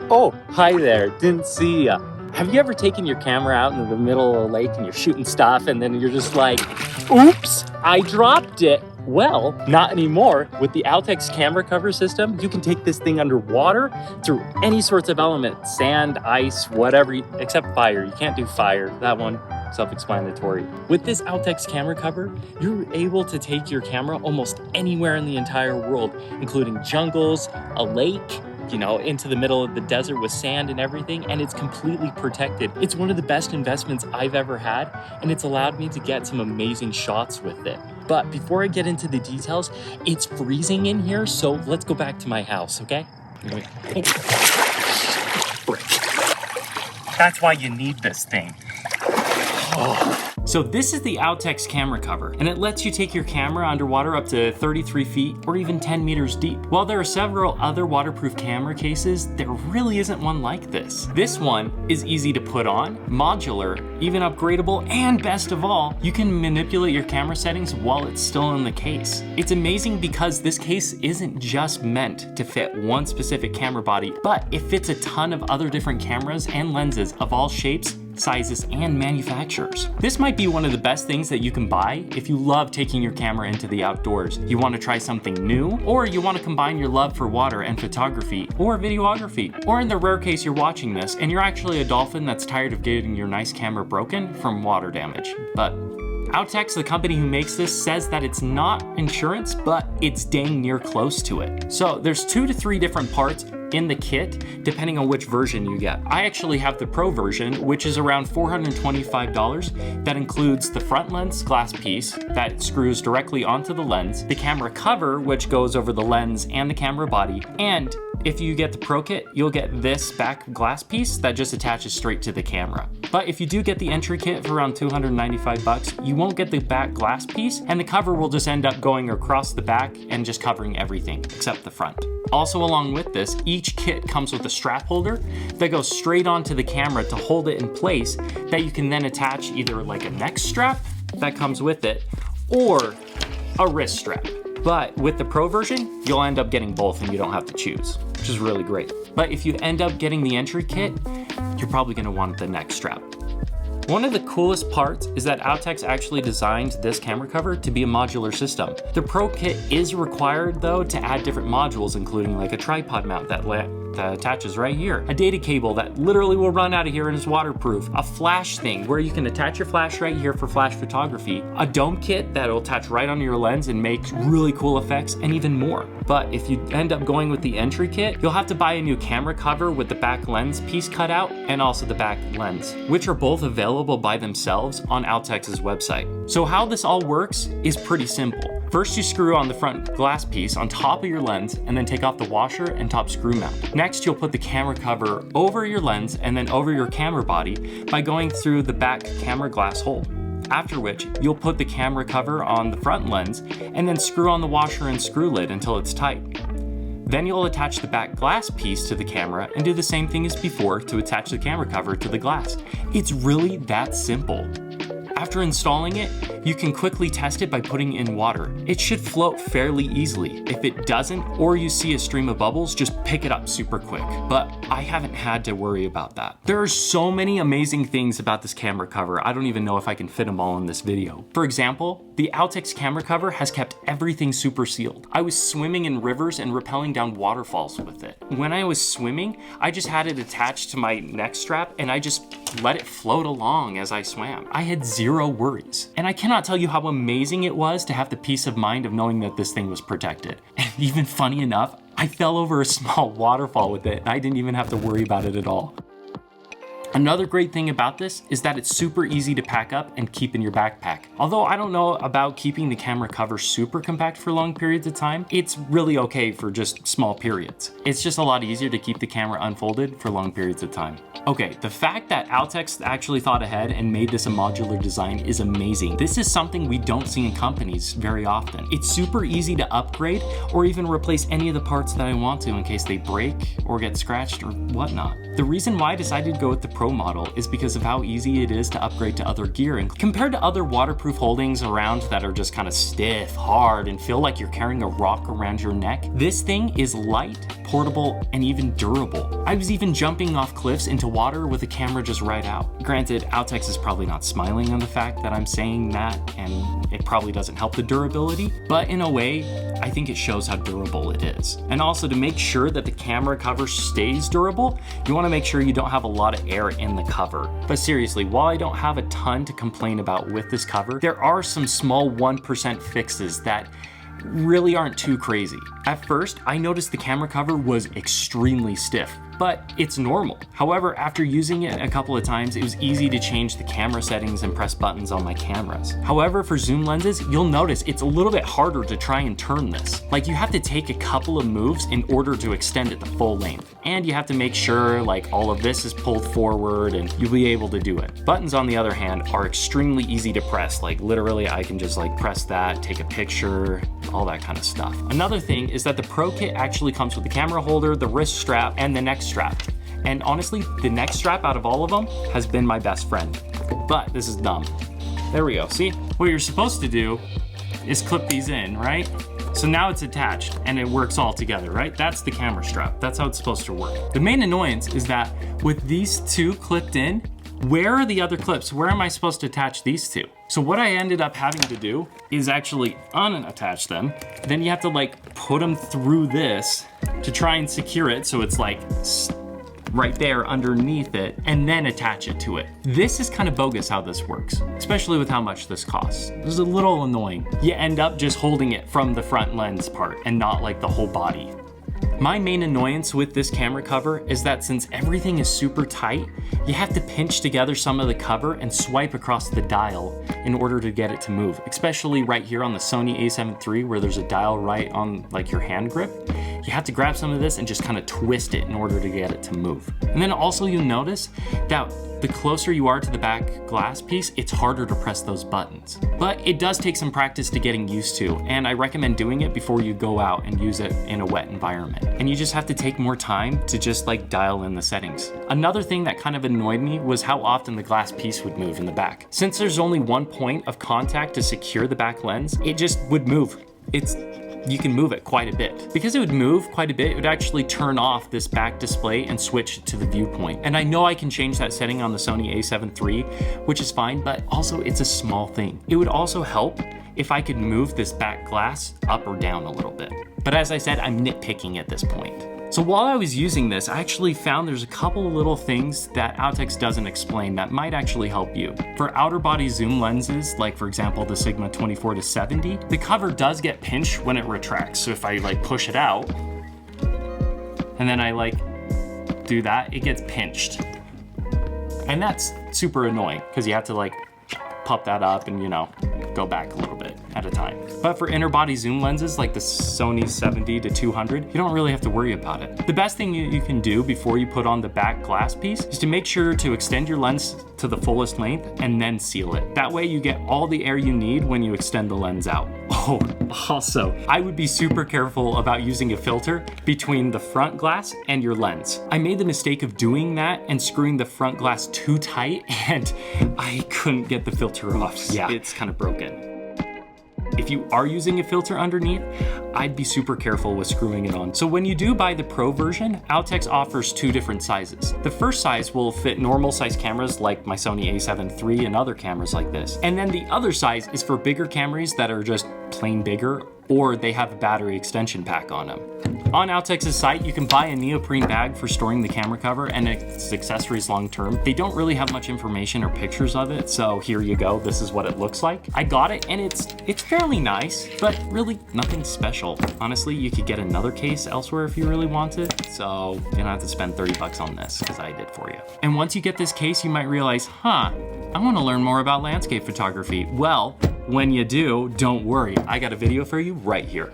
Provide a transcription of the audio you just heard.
Oh, hi there, didn't see ya. Have you ever taken your camera out into the middle of a lake and you're shooting stuff and then you're just like, oops, I dropped it? Well, not anymore. With the Altex camera cover system, you can take this thing underwater through any sorts of elements, sand, ice, whatever, except fire. You can't do fire, that one, self-explanatory. With this Altex camera cover, you're able to take your camera almost anywhere in the entire world, including jungles, a lake, into the middle of the desert with sand and everything, and it's completely protected. It's one of the best investments I've ever had, and it's allowed me to get some amazing shots with it. But before I get into the details, it's freezing in here, so let's go back to my house, okay? That's why you need this thing. So this is the Altex camera cover, and it lets you take your camera underwater up to 33 feet or even 10 meters deep. While there are several other waterproof camera cases, there really isn't one like this. This one is easy to put on, modular, even upgradable, and best of all, you can manipulate your camera settings while it's still in the case. It's amazing because this case isn't just meant to fit one specific camera body, but it fits a ton of other different cameras and lenses of all shapes, sizes, and manufacturers. This might be one of the best things that you can buy if you love taking your camera into the outdoors. You want to try something new, or you want to combine your love for water and photography or videography. Or in the rare case you're watching this and you're actually a dolphin that's tired of getting your nice camera broken from water damage. But Altex, the company who makes this, says that it's not insurance, but it's dang near close to it. So there's 2 to 3 different parts in the kit, depending on which version you get. I actually have the Pro version, which is around $425. That includes the front lens glass piece that screws directly onto the lens, the camera cover, which goes over the lens and the camera body, and if you get the Pro kit, you'll get this back glass piece that just attaches straight to the camera. But if you do get the entry kit for around $295, you won't get the back glass piece, and the cover will just end up going across the back and just covering everything except the front. Also along with this, each kit comes with a strap holder that goes straight onto the camera to hold it in place that you can then attach either like a neck strap that comes with it or a wrist strap. But with the Pro version, you'll end up getting both and you don't have to choose, which is really great. But if you end up getting the entry kit, you're probably gonna want the neck strap. One of the coolest parts is that Altex actually designed this camera cover to be a modular system. The Pro kit is required though to add different modules, including like a tripod mount that attaches right here, a data cable that literally will run out of here and is waterproof, a flash thing where you can attach your flash right here for flash photography, a dome kit that'll attach right on your lens and make really cool effects, and even more. But if you end up going with the entry kit, you'll have to buy a new camera cover with the back lens piece cut out and also the back lens, which are both available by themselves on Altex's website. So how this all works is pretty simple. First, you screw on the front glass piece on top of your lens and then take off the washer and top screw mount. Next, you'll put the camera cover over your lens and then over your camera body by going through the back camera glass hole. After which, you'll put the camera cover on the front lens and then screw on the washer and screw lid until it's tight. Then you'll attach the back glass piece to the camera and do the same thing as before to attach the camera cover to the glass. It's really that simple. After installing it, you can quickly test it by putting it in water. It should float fairly easily. If it doesn't, or you see a stream of bubbles, just pick it up super quick. But I haven't had to worry about that. There are so many amazing things about this camera cover, I don't even know if I can fit them all in this video. For example, the Altex camera cover has kept everything super sealed. I was swimming in rivers and rappelling down waterfalls with it. When I was swimming, I just had it attached to my neck strap and I just let it float along as I swam. I had zero worries. And I cannot tell you how amazing it was to have the peace of mind of knowing that this thing was protected. And even funny enough, I fell over a small waterfall with it and I didn't even have to worry about it at all. Another great thing about this is that it's super easy to pack up and keep in your backpack. Although I don't know about keeping the camera cover super compact for long periods of time, it's really okay for just small periods. It's just a lot easier to keep the camera unfolded for long periods of time. Okay, the fact that Altex actually thought ahead and made this a modular design is amazing. This is something we don't see in companies very often. It's super easy to upgrade or even replace any of the parts that I want to in case they break or get scratched or whatnot. The reason why I decided to go with the Pro model is because of how easy it is to upgrade to other gear. And compared to other waterproof holdings around that are just kind of stiff, hard, and feel like you're carrying a rock around your neck, this thing is light, portable, and even durable. I was even jumping off cliffs into water with the camera just right out. Granted, Outex is probably not smiling on the fact that I'm saying that, and it probably doesn't help the durability, but in a way, I think it shows how durable it is. And also, to make sure that the camera cover stays durable, you want to make sure you don't have a lot of air in the cover. But seriously, while I don't have a ton to complain about with this cover, there are some small 1% fixes that really aren't too crazy. At first, I noticed the camera cover was extremely stiff, but it's normal. However, after using it a couple of times, it was easy to change the camera settings and press buttons on my cameras. However, for zoom lenses, you'll notice it's a little bit harder to try and turn this. Like, you have to take a couple of moves in order to extend it the full length. And you have to make sure like all of this is pulled forward and you'll be able to do it. Buttons, on the other hand, are extremely easy to press. Like, literally, I can just like press that, take a picture, all that kind of stuff. Another thing is that the Pro Kit actually comes with the camera holder, the wrist strap, and the neck strap. And honestly, the neck strap out of all of them has been my best friend. But this is dumb. There we go, see? What you're supposed to do is clip these in, right? So now it's attached and it works all together, right? That's the camera strap. That's how it's supposed to work. The main annoyance is that with these two clipped in, where are the other clips? Where am I supposed to attach these two? So what I ended up having to do is actually unattach them. Then you have to like put them through this to try and secure it so it's like right there underneath it, and then attach it to it. This is kind of bogus how this works, especially with how much this costs. This is a little annoying. You end up just holding it from the front lens part and not like the whole body. My main annoyance with this camera cover is that since everything is super tight, you have to pinch together some of the cover and swipe across the dial in order to get it to move, especially right here on the Sony a7 III where there's a dial right on like your hand grip. You have to grab some of this and just kind of twist it in order to get it to move. And then also you'll notice that the closer you are to the back glass piece, it's harder to press those buttons. But it does take some practice to getting used to, and I recommend doing it before you go out and use it in a wet environment. And you just have to take more time to just like dial in the settings. Another thing that kind of annoyed me was how often the glass piece would move in the back. Since there's only one point of contact to secure the back lens, it just would move. You can move it quite a bit. Because it would move quite a bit, it would actually turn off this back display and switch to the viewpoint. And I know I can change that setting on the Sony a7 III, which is fine, but also it's a small thing. It would also help if I could move this back glass up or down a little bit. But as I said, I'm nitpicking at this point. So while I was using this, I actually found there's a couple little things that Outex doesn't explain that might actually help you. For outer body zoom lenses, like for example the Sigma 24-70, the cover does get pinched when it retracts. So if I like push it out, and then I like do that, it gets pinched. And that's super annoying because you have to like pop that up and, you know, go back a little bit at a time. But for inner body zoom lenses like the Sony 70-200, you don't really have to worry about it. The best thing you can do before you put on the back glass piece is to make sure to extend your lens to the fullest length and then seal it. That way you get all the air you need when you extend the lens out. Oh, also, I would be super careful about using a filter between the front glass and your lens. I made the mistake of doing that and screwing the front glass too tight, and I couldn't get the filter off. Yeah, it's kind of broken. If you are using a filter underneath, I'd be super careful with screwing it on. So when you do buy the Pro version, Outex offers two different sizes. The first size will fit normal size cameras like my Sony a7 III and other cameras like this. And then the other size is for bigger cameras that are just plain bigger, or they have a battery extension pack on them. On Outex's site, you can buy a neoprene bag for storing the camera cover and its accessories long term. They don't really have much information or pictures of it, so here you go, this is what it looks like. I got it and it's fairly nice, but really nothing special. Honestly, you could get another case elsewhere if you really wanted, so you don't have to spend 30 bucks on this, because I did for you. And once you get this case, you might realize, I want to learn more about landscape photography. Well, when you do, don't worry, I got a video for you right here.